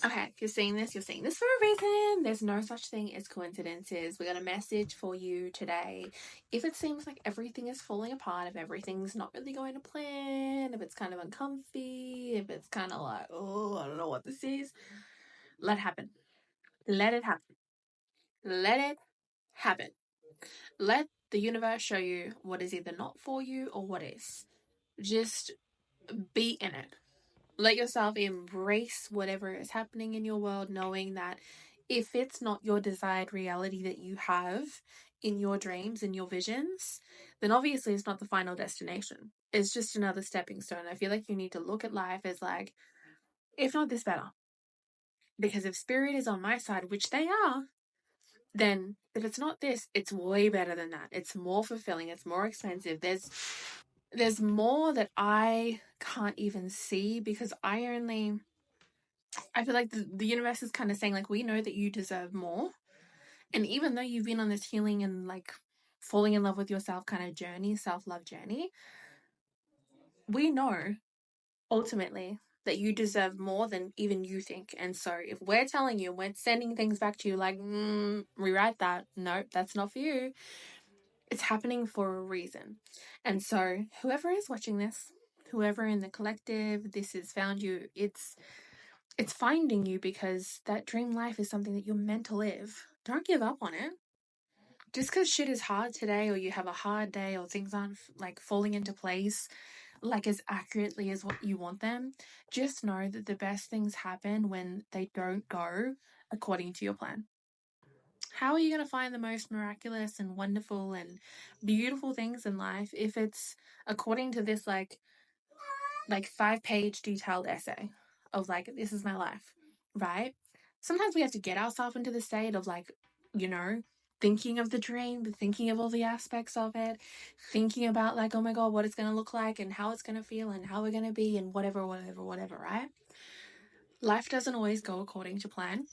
Okay, if you're seeing this for a reason. There's no such thing as coincidences. We got a message for you today. If it seems like everything is falling apart, if everything's not really going to plan, if it's kind of uncomfy, if it's kind of like, oh, I don't know what this is, let it happen. Let it happen. Let it happen. Let the universe show you what is either not for you or what is. Just be in it. Let yourself embrace whatever is happening in your world, knowing that if it's not your desired reality that you have in your dreams and your visions, then obviously it's not the final destination. It's just another stepping stone. I feel like you need to look at life as like, if not this, better. Because if spirit is on my side, which they are, then if it's not this, it's way better than that. It's more fulfilling. It's more expensive. There's more that I can't even see because I feel like the universe is kind of saying, like, we know that you deserve more. And even though you've been on this healing and like falling in love with yourself kind of journey, self-love journey, we know ultimately that you deserve more than even you think. And so if we're telling you, we're sending things back to you like, rewrite that. Nope, that's not for you. It's happening for a reason. And so whoever is watching this, whoever in the collective, this has found you, it's finding you because that dream life is something that you're meant to live. Don't give up on it. Just because shit is hard today or you have a hard day or things aren't like falling into place like as accurately as what you want them, just know that the best things happen when they don't go according to your plan. How are you going to find the most miraculous and wonderful and beautiful things in life if it's according to this like 5-page detailed essay of like, this is my life, right? Sometimes we have to get ourselves into the state of like, you know, thinking of the dream, thinking of all the aspects of it, thinking about like, oh my God, what it's going to look like and how it's going to feel and how we're going to be and whatever, right? Life doesn't always go according to plan,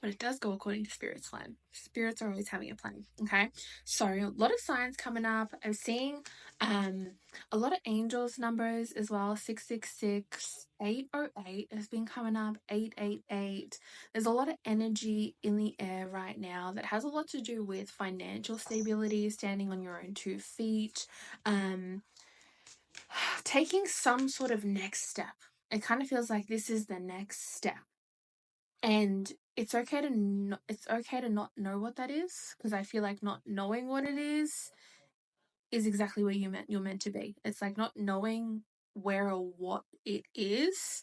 but it does go according to Spirit's plan. Spirits are always having a plan, okay? So a lot of signs coming up. I'm seeing a lot of angels numbers as well. 666, 808 has been coming up, 888. There's a lot of energy in the air right now that has a lot to do with financial stability, standing on your own 2 feet, taking some sort of next step. It kind of feels like this is the next step. And it's okay to not know what that is, because I feel like not knowing what it is exactly where you're meant to be. It's like not knowing where or what it is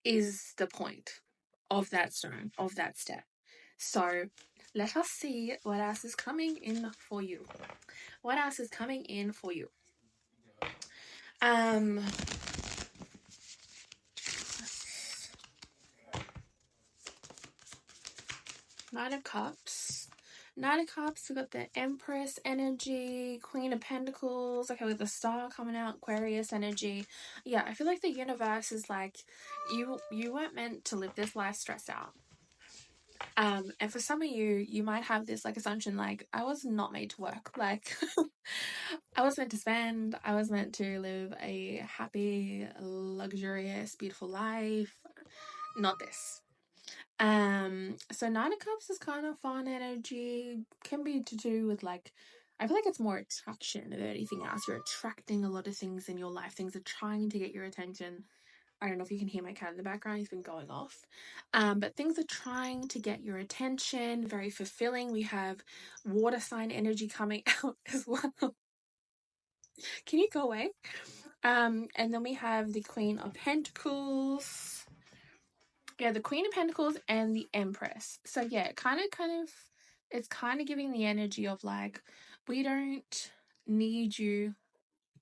the point of that stone, of that step. So let us see what else is coming in for you. What else is coming in for you? Knight of Cups. Knight of Cups, we got the Empress energy, Queen of Pentacles, okay, with the Star coming out, Aquarius energy. Yeah, I feel like the universe is like, you weren't meant to live this life stressed out. And for some of you, you might have this like assumption like, I was not made to work. Like, I was meant to spend, I was meant to live a happy, luxurious, beautiful life. Not this. So Nine of Cups is kind of fun energy, can be to do with like, I feel like it's more attraction than anything else. You're attracting a lot of things in your life. Things are trying to get your attention. I don't know if you can hear my cat in the background. He's been going off. But things are trying to get your attention. Very fulfilling. We have water sign energy coming out as well. Can you go away? And then we have the Queen of Pentacles. Yeah, the Queen of Pentacles and the Empress. So yeah, it's kind of giving the energy of like, we don't need you.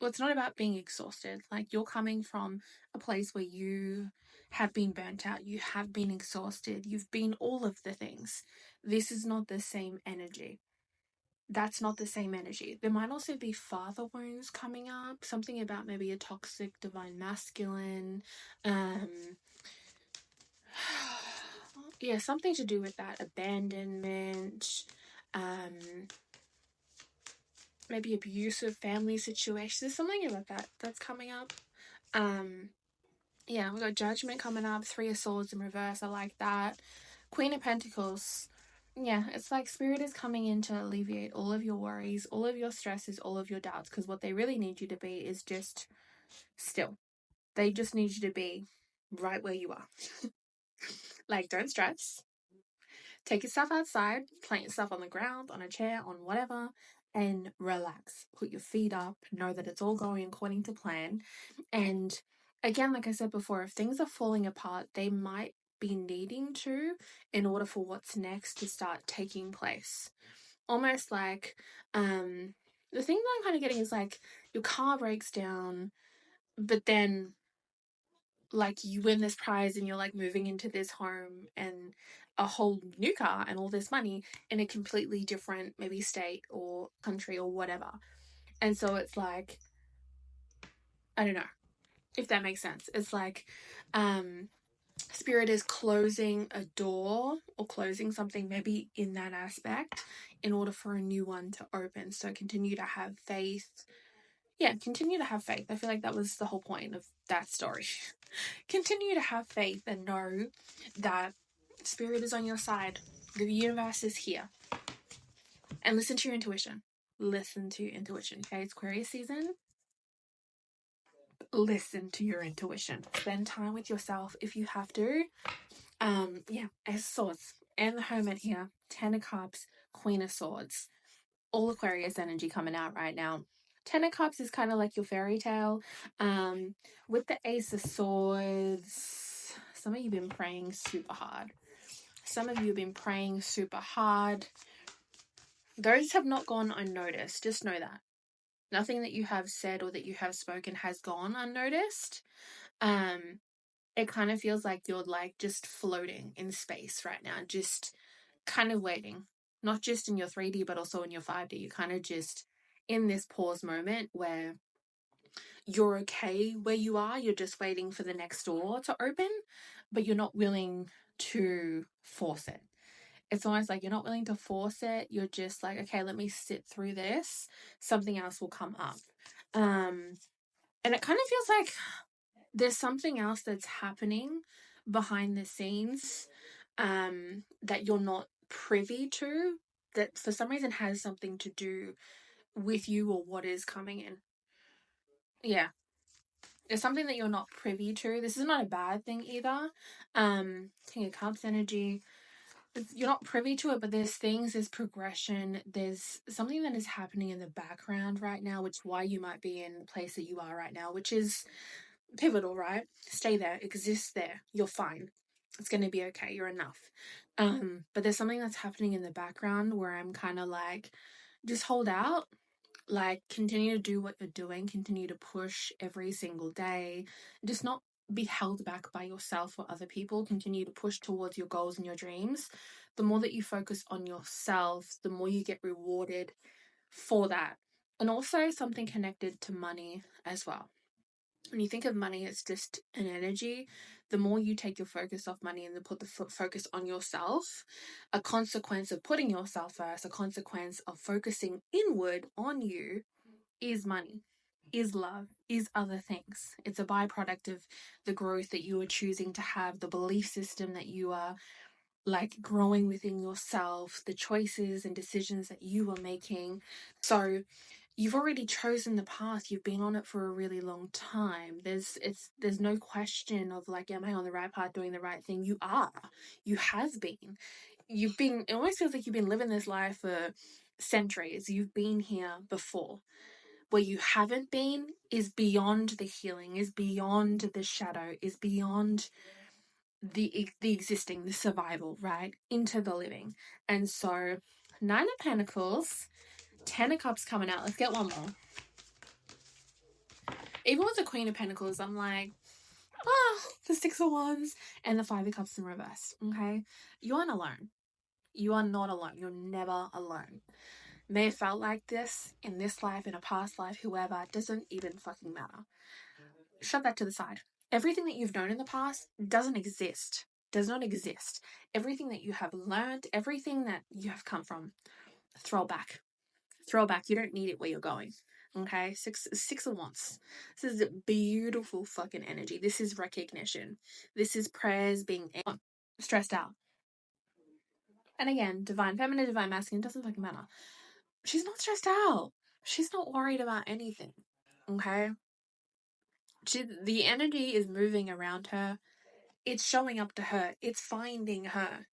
Well, it's not about being exhausted. Like, you're coming from a place where you have been burnt out, you have been exhausted, you've been all of the things. This is not the same energy. That's not the same energy. There might also be father wounds coming up, something about maybe a toxic divine masculine, yeah, something to do with that abandonment, maybe abusive family situations, something about that that's coming up. Yeah, we got Judgment coming up, Three of Swords in reverse. I like that. Queen of Pentacles. Yeah, it's like Spirit is coming in to alleviate all of your worries, all of your stresses, all of your doubts, because what they really need you to be is just still. They just need you to be right where you are. Like, don't stress. Take yourself outside, plant yourself on the ground, on a chair, on whatever, and relax. Put your feet up, know that it's all going according to plan. And again, like I said before, if things are falling apart, they might be needing to in order for what's next to start taking place. Almost like the thing that I'm kind of getting is like your car breaks down, but then like you win this prize and you're like moving into this home and a whole new car and all this money in a completely different maybe state or country or whatever. And so it's like, I don't know if that makes sense. It's like Spirit is closing a door or closing something maybe in that aspect in order for a new one to open. So continue to have faith. Yeah, continue to have faith. I feel like that was the whole point of that story. Continue to have faith and know that Spirit is on your side. The universe is here. And listen to your intuition. Listen to your intuition. Okay, it's Aquarius season. Listen to your intuition. Spend time with yourself if you have to. Yeah, Ace of Swords and the Hermit here. Ten of Cups, Queen of Swords. All Aquarius energy coming out right now. Ten of Cups is kind of like your fairy tale. With the Ace of Swords, some of you have been praying super hard. Some of you have been praying super hard. Those have not gone unnoticed. Just know that. Nothing that you have said or that you have spoken has gone unnoticed. It kind of feels like you're like just floating in space right now, just kind of waiting. Not just in your 3D, but also in your 5D. You're kind of just in this pause moment where you're okay where you are. You're just waiting for the next door to open, but you're not willing to force it. It's almost like you're not willing to force it. You're just like, okay, let me sit through this. Something else will come up. And it kind of feels like there's something else that's happening behind the scenes that you're not privy to, that for some reason has something to do with you or what is coming in. Yeah. There's something that you're not privy to. This is not a bad thing either. King of Cups energy. You're not privy to it, but there's things, there's progression, there's something that is happening in the background right now, which is why you might be in the place that you are right now, which is pivotal, right? Stay there, exist there. You're fine. It's going to be okay. You're enough. But there's something that's happening in the background where I'm kind of like, just hold out. Like, continue to do what you're doing. Continue to push every single day. Just not be held back by yourself or other people. Continue to push towards your goals and your dreams. The more that you focus on yourself, the more you get rewarded for that. And also something connected to money as well. When you think of money, it's just an energy. The more you take your focus off money and put the focus on yourself, a consequence of putting yourself first, a consequence of focusing inward on you is money, is love, is other things. It's a byproduct of the growth that you are choosing to have, the belief system that you are like growing within yourself, the choices and decisions that you are making. So you've already chosen the path. You've been on it for a really long time. There's no question of like, am I on the right path, doing the right thing? You are. You have been. It almost feels like you've been living this life for centuries. You've been here before. Where you haven't been is beyond the healing, is beyond the shadow, is beyond the existing, the survival, right? Into the living. And so 9 of Pentacles, 10 of Cups coming out. Let's get one more. Even with the Queen of Pentacles, I'm like, the 6 of Wands and the 5 of Cups in reverse, okay? You aren't alone. You are not alone. You're never alone. May have felt like this in this life, in a past life, whoever, it doesn't even fucking matter. Shut that to the side. Everything that you've known in the past doesn't exist. Does not exist. Everything that you have learned, everything that you have come from, throw back. Throw back. You don't need it where you're going. Okay, six of wands. This is beautiful fucking energy. This is recognition. This is prayers being stressed out. And again, divine feminine, divine masculine, doesn't fucking matter. She's not stressed out. She's not worried about anything. Okay? The energy is moving around her. It's showing up to her. It's finding her.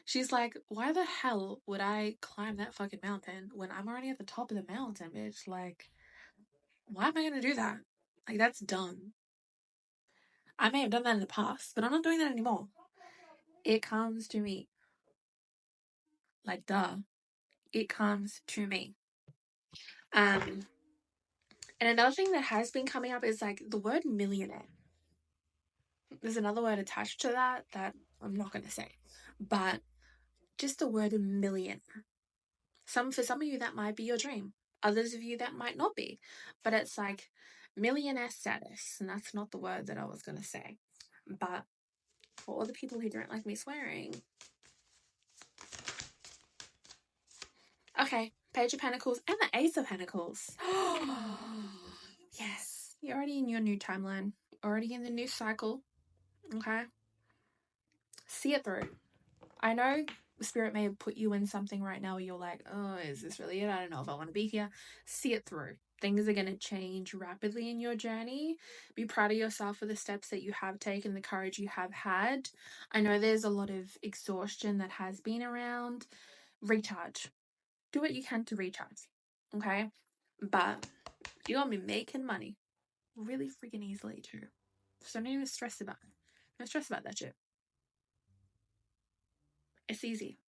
She's like, why the hell would I climb that fucking mountain when I'm already at the top of the mountain, bitch? Like, why am I gonna do that? Like, that's dumb. I may have done that in the past, but I'm not doing that anymore. It comes to me. Like, duh. It comes to me. And another thing that has been coming up is like the word millionaire. There's another word attached to that I'm not going to say, but just the word million. For some of you that might be your dream. Others of you that might not be, but it's like millionaire status, and that's not the word that I was going to say. But for all the people who don't like me swearing, okay, Page of Pentacles and the Ace of Pentacles. Yes, you're already in your new timeline, already in the new cycle. Okay, see it through. I know Spirit may have put you in something right now where you're like, oh, is this really it? I don't know if I want to be here. See it through. Things are going to change rapidly in your journey. Be proud of yourself for the steps that you have taken, the courage you have had. I know there's a lot of exhaustion that has been around. Recharge. Do what you can to recharge. Okay? But you're going to be making money really freaking easily too. So don't even stress about it. Don't stress about that shit. It's easy.